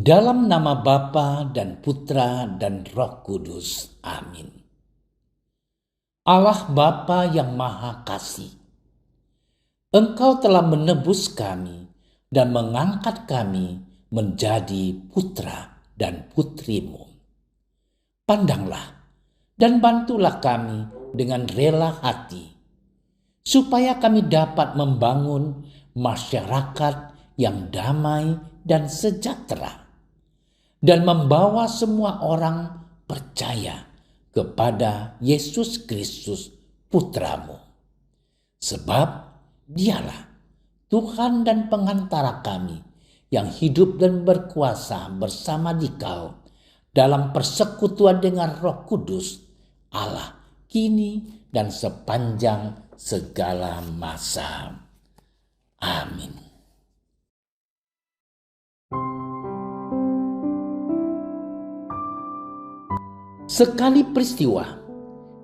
Dalam nama Bapa dan Putra dan Roh Kudus. Amin. Allah Bapa yang Maha Kasih, Engkau telah menebus kami dan mengangkat kami menjadi putra dan putrimu. Pandanglah dan bantulah kami dengan rela hati, supaya kami dapat membangun masyarakat yang damai dan sejahtera, dan membawa semua orang percaya kepada Yesus Kristus Putramu. Sebab Dialah Tuhan dan pengantara kami yang hidup dan berkuasa bersama Dikau dalam persekutuan dengan Roh Kudus, Allah kini dan sepanjang segala masa. Amin. Sekali peristiwa,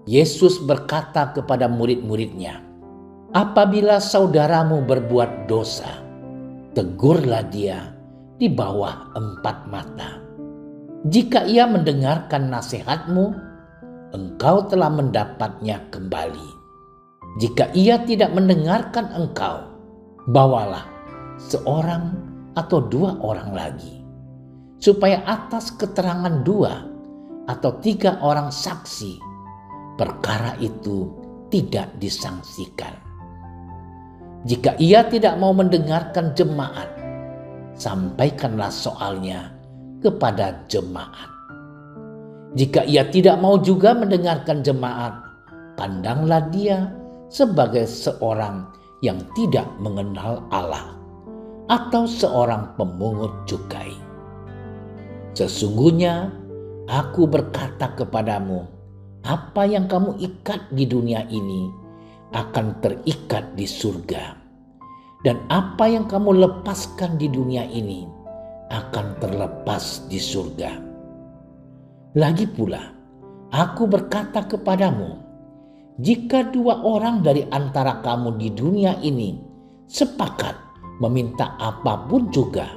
Yesus berkata kepada murid-muridnya, "Apabila saudaramu berbuat dosa, tegurlah dia di bawah 4 mata. Jika ia mendengarkan nasihatmu, engkau telah mendapatnya kembali. Jika ia tidak mendengarkan engkau, bawalah seorang atau 2 orang lagi, supaya atas keterangan 2 atau 3 orang saksi, perkara itu tidak disangsikan. Jika ia tidak mau mendengarkan jemaat, sampaikanlah soalnya kepada jemaat. Jika ia tidak mau juga mendengarkan jemaat, pandanglah dia sebagai seorang yang tidak mengenal Allah atau seorang pemungut cukai. Sesungguhnya Aku berkata kepadamu, apa yang kamu ikat di dunia ini akan terikat di surga, dan apa yang kamu lepaskan di dunia ini akan terlepas di surga. Lagi pula, aku berkata kepadamu, jika 2 orang dari antara kamu di dunia ini sepakat meminta apapun juga,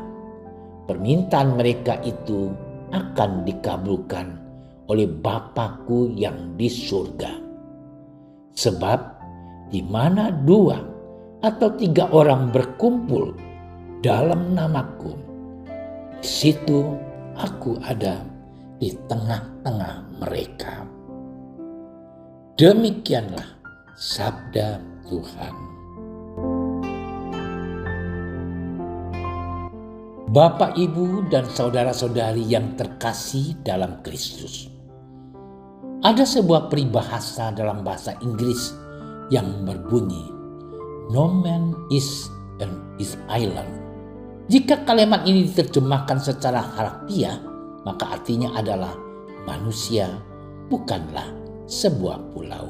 permintaan mereka itu akan dikabulkan oleh Bapa-Ku yang di surga. Sebab di mana 2 atau 3 orang berkumpul dalam nama-Ku, di situ Aku ada di tengah-tengah mereka." Demikianlah sabda Tuhan. Bapak, Ibu, dan saudara-saudari yang terkasih dalam Kristus. Ada sebuah peribahasa dalam bahasa Inggris yang berbunyi, "No man is an island." Jika kalimat ini diterjemahkan secara harfiah, maka artinya adalah manusia bukanlah sebuah pulau.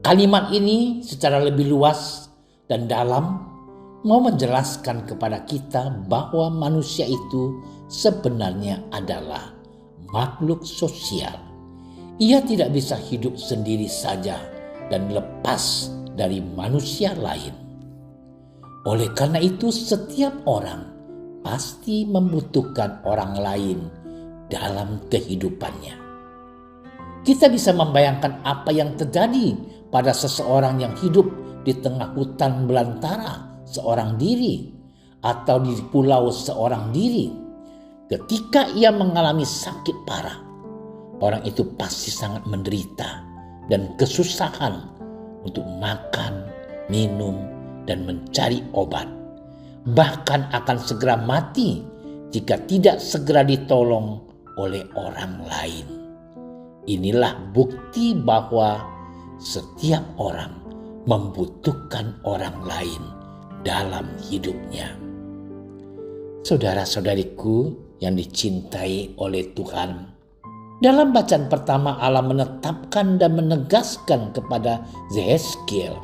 Kalimat ini secara lebih luas dan dalam mau menjelaskan kepada kita bahwa manusia itu sebenarnya adalah makhluk sosial. Ia tidak bisa hidup sendiri saja dan lepas dari manusia lain. Oleh karena itu, setiap orang pasti membutuhkan orang lain dalam kehidupannya. Kita bisa membayangkan apa yang terjadi pada seseorang yang hidup di tengah hutan belantara seorang diri atau di pulau seorang diri. Ketika ia mengalami sakit parah, orang itu pasti sangat menderita dan kesusahan untuk makan, minum, dan mencari obat. Bahkan akan segera mati jika tidak segera ditolong oleh orang lain. Inilah bukti bahwa setiap orang membutuhkan orang lain dalam hidupnya. Saudara-saudariku yang dicintai oleh Tuhan, dalam bacaan pertama Allah menetapkan dan menegaskan kepada Yehezkiel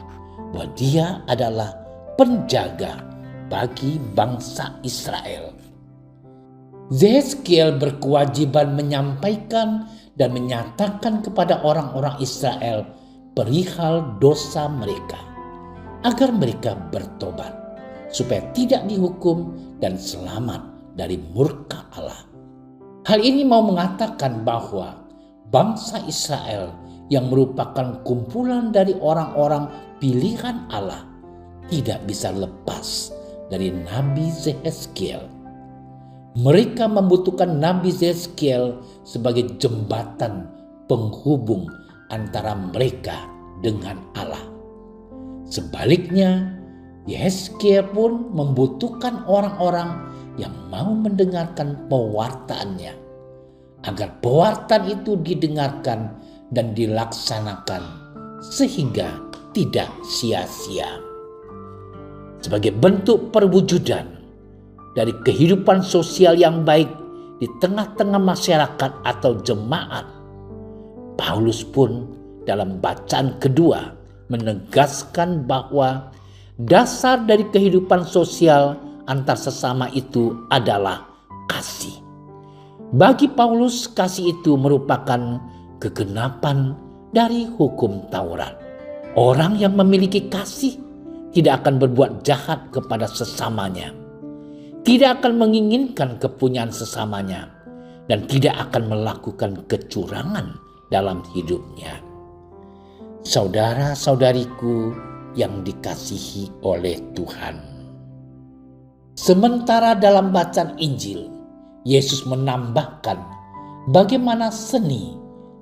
bahwa dia adalah penjaga bagi bangsa Israel. Yehezkiel berkewajiban menyampaikan dan menyatakan kepada orang-orang Israel perihal dosa mereka, agar mereka bertobat, supaya tidak dihukum dan selamat dari murka Allah. Hal ini mau mengatakan bahwa bangsa Israel yang merupakan kumpulan dari orang-orang pilihan Allah tidak bisa lepas dari Nabi Yehezkiel. Mereka membutuhkan Nabi Yehezkiel sebagai jembatan penghubung antara mereka dengan Allah. Sebaliknya, Yehezkiel pun membutuhkan orang-orang yang mau mendengarkan pewartaannya, agar pewartaan itu didengarkan dan dilaksanakan sehingga tidak sia-sia. Sebagai bentuk perwujudan dari kehidupan sosial yang baik di tengah-tengah masyarakat atau jemaat, Paulus pun dalam bacaan kedua menegaskan bahwa dasar dari kehidupan sosial antar sesama itu adalah kasih. Bagi Paulus, kasih itu merupakan kegenapan dari hukum Taurat. Orang yang memiliki kasih tidak akan berbuat jahat kepada sesamanya, tidak akan menginginkan kepunyaan sesamanya, dan tidak akan melakukan kecurangan dalam hidupnya. Saudara-saudariku yang dikasihi oleh Tuhan, sementara dalam bacaan Injil, Yesus menambahkan bagaimana seni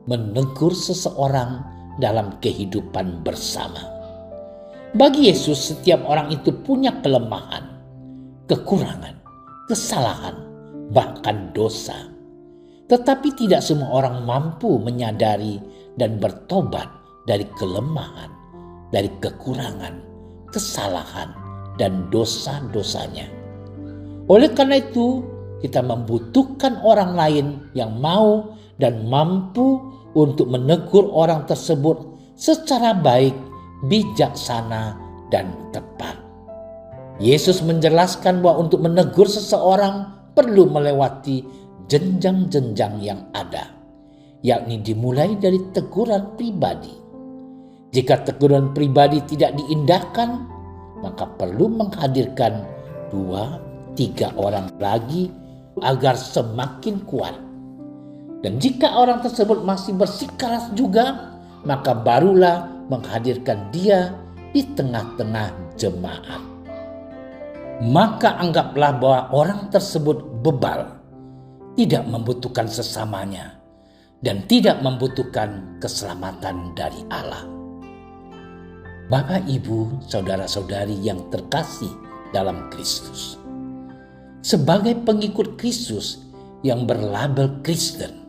menegur seseorang dalam kehidupan bersama. Bagi Yesus, setiap orang itu punya kelemahan, kekurangan, kesalahan, bahkan dosa. Tetapi tidak semua orang mampu menyadari dan bertobat dari kelemahan, dari kekurangan, kesalahan, dan dosa-dosanya. Oleh karena itu, kita membutuhkan orang lain yang mau dan mampu untuk menegur orang tersebut secara baik, bijaksana, dan tepat. Yesus menjelaskan bahwa untuk menegur seseorang perlu melewati jenjang-jenjang yang ada, yakni dimulai dari teguran pribadi. Jika teguran pribadi tidak diindahkan, maka perlu menghadirkan 2-3 orang lagi agar semakin kuat. Dan jika orang tersebut masih bersikeras juga, maka barulah menghadirkan dia di tengah-tengah jemaat. Maka anggaplah bahwa orang tersebut bebal, tidak membutuhkan sesamanya, dan tidak membutuhkan keselamatan dari Allah. Bapak, Ibu, saudara-saudari yang terkasih dalam Kristus, sebagai pengikut Kristus yang berlabel Kristen,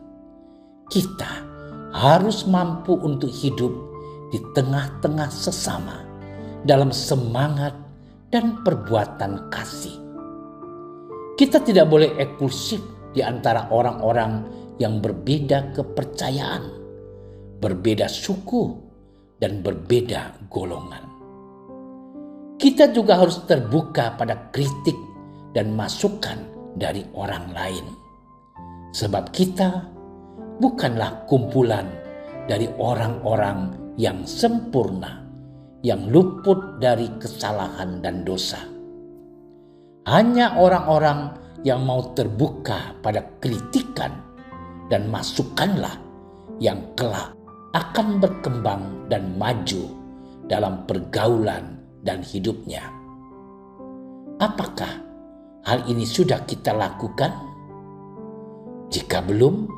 kita harus mampu untuk hidup di tengah-tengah sesama dalam semangat dan perbuatan kasih. Kita tidak boleh eksklusif di antara orang-orang yang berbeda kepercayaan, berbeda suku, dan berbeda golongan. Kita juga harus terbuka pada kritik dan masukan dari orang lain. Sebab kita bukanlah kumpulan dari orang-orang yang sempurna, yang luput dari kesalahan dan dosa. Hanya orang-orang yang mau terbuka pada kritikan dan masukanlah yang kelak akan berkembang dan maju dalam pergaulan dan hidupnya. Apakah hal ini sudah kita lakukan? Jika belum,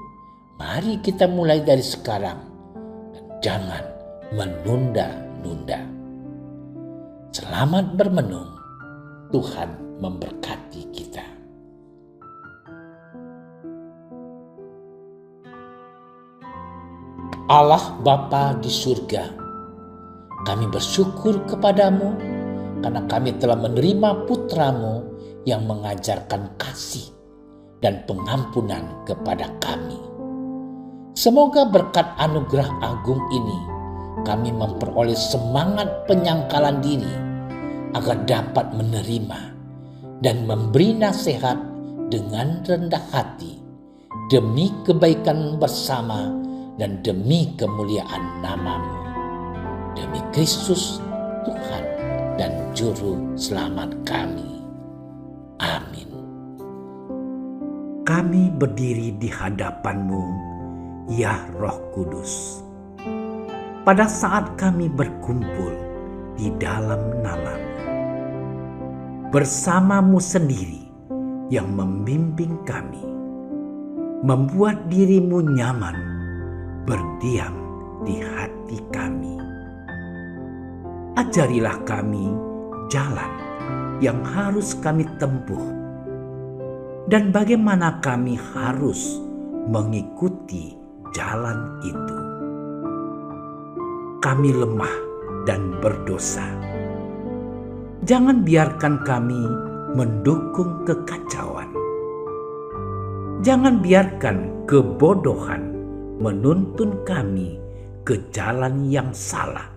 mari kita mulai dari sekarang dan jangan menunda-nunda. Selamat bermenung. Tuhan memberkati kita. Allah Bapa di surga, kami bersyukur kepadamu karena kami telah menerima putra-Mu yang mengajarkan kasih dan pengampunan kepada kami. Semoga berkat anugerah agung ini kami memperoleh semangat penyangkalan diri agar dapat menerima dan memberi nasihat dengan rendah hati demi kebaikan bersama dan demi kemuliaan nama-Mu. Demi Kristus Tuhan dan Juru Selamat kami. Amin. kami berdiri di hadapan-Mu, ya Roh Kudus. Pada saat kami berkumpul di dalam nama-Mu, bersama-Mu sendiri yang membimbing kami, membuat diri-Mu nyaman berdiam di hati kami. Ajarilah kami jalan yang harus kami tempuh dan bagaimana kami harus mengikuti jalan itu. Kami lemah dan berdosa. Jangan biarkan kami mendukung kekacauan. Jangan biarkan kebodohan menuntun kami ke jalan yang salah.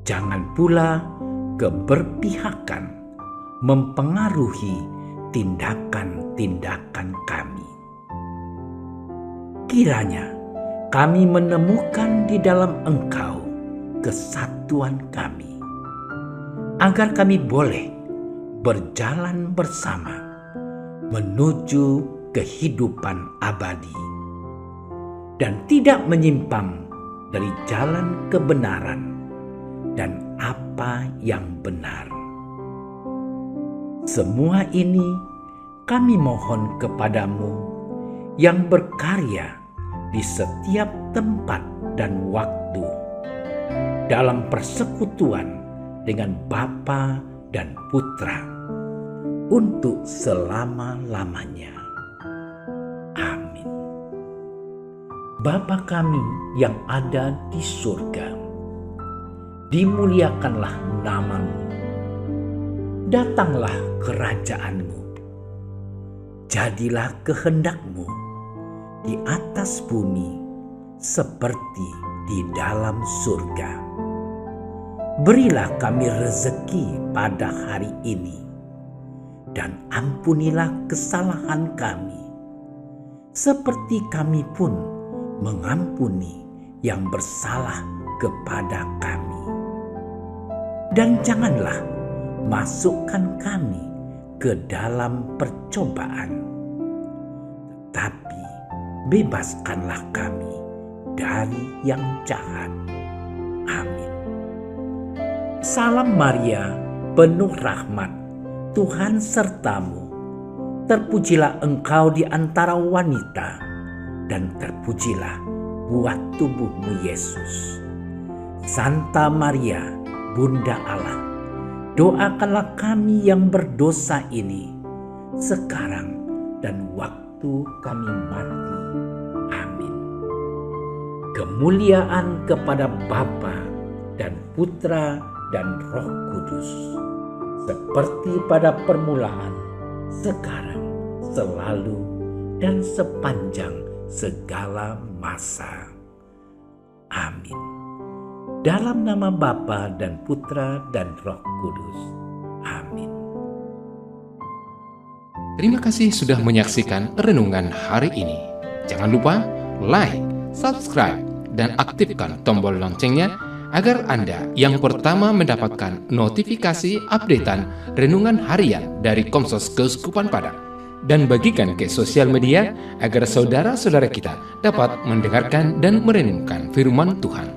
Jangan pula keberpihakan mempengaruhi tindakan-tindakan kami. Kiranya kami menemukan di dalam Engkau kesatuan kami, agar kami boleh berjalan bersama menuju kehidupan abadi dan tidak menyimpang dari jalan kebenaran dan apa yang benar. Semua ini kami mohon kepadamu yang berkarya di setiap tempat dan waktu dalam persekutuan dengan Bapa dan Putra untuk selama-lamanya. Amin. Bapa kami yang ada di surga, dimuliakanlah nama-Mu. Datanglah kerajaan-Mu. Jadilah kehendak-Mu di atas bumi seperti di dalam surga. Berilah kami rezeki pada hari ini, dan ampunilah kesalahan kami, seperti kami pun mengampuni yang bersalah kepada kami. Dan janganlah masukkan kami ke dalam percobaan, tetapi bebaskanlah kami dari yang jahat. Amin. Salam Maria, penuh rahmat, Tuhan sertamu. Terpujilah engkau di antara wanita, dan terpujilah buah tubuhmu Yesus. Santa Maria, Bunda Allah, doakanlah kami yang berdosa ini, sekarang dan waktu kami mati. Amin. Kemuliaan kepada Bapa dan Putra dan Roh Kudus, seperti pada permulaan, sekarang, selalu, dan sepanjang segala masa. Amin. Dalam nama Bapa dan Putra dan Roh Kudus. Amin. Terima kasih sudah menyaksikan renungan hari ini. Jangan lupa like, subscribe, dan aktifkan tombol loncengnya agar Anda yang pertama mendapatkan notifikasi updatean renungan harian dari Komsos Keuskupan Padang. Dan bagikan ke sosial media agar saudara-saudara kita dapat mendengarkan dan merenungkan firman Tuhan.